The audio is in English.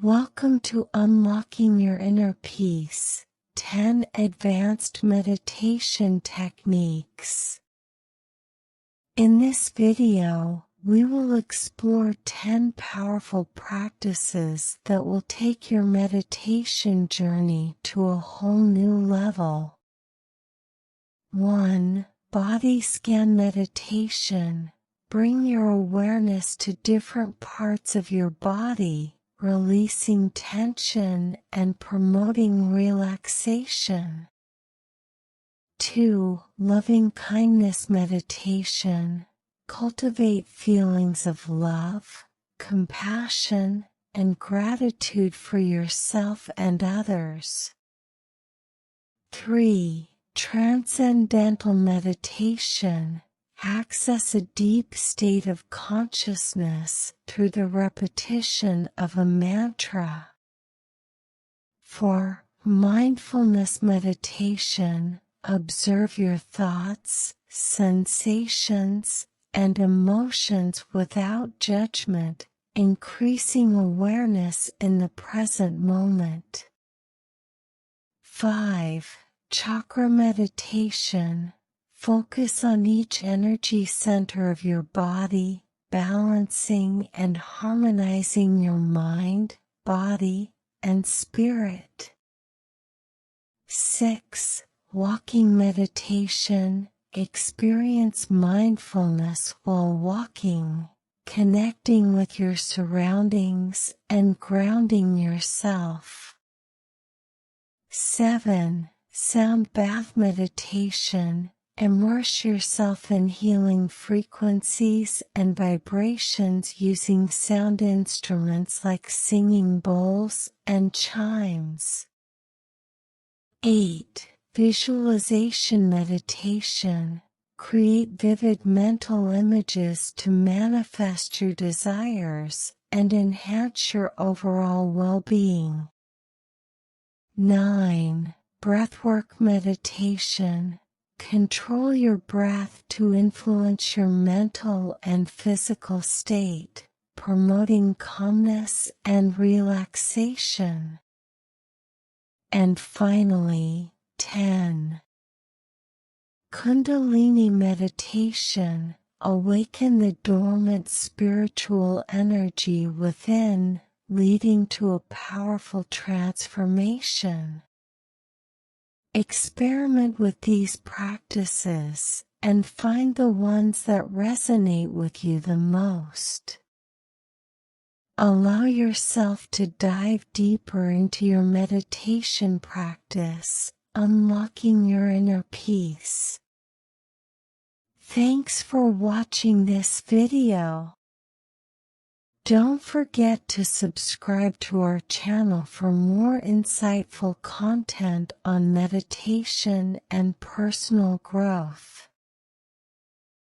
Welcome to Unlocking Your Inner Peace, 10 Advanced Meditation Techniques. In this video, we will explore 10 powerful practices that will take your meditation journey to a whole new level. 1. Body scan meditation. Bring your awareness to different parts of your body, releasing tension and promoting relaxation. 2. Loving kindness meditation. Cultivate feelings of love, compassion, and gratitude for yourself and others. 3. Transcendental meditation. Access a deep state of consciousness through the repetition of a mantra. 4. Mindfulness meditation. Observe your thoughts, sensations, and emotions without judgment, increasing awareness in the present moment. 5. Chakra meditation. Focus on each energy center of your body, balancing and harmonizing your mind, body, and spirit. 6. Walking meditation. Experience mindfulness while walking, connecting with your surroundings and grounding yourself. 7. Sound bath meditation. Immerse yourself in healing frequencies and vibrations using sound instruments like singing bowls and chimes. 8. Visualization meditation. Create vivid mental images to manifest your desires and enhance your overall well-being. 9. Breathwork meditation. Control your breath to influence your mental and physical state, promoting calmness and relaxation. And finally, 10. Kundalini meditation. Awaken the dormant spiritual energy within, leading to a powerful transformation. Experiment with these practices and find the ones that resonate with you the most. Allow yourself to dive deeper into your meditation practice, unlocking your inner peace. Thanks for watching this video. Don't forget to subscribe to our channel for more insightful content on meditation and personal growth.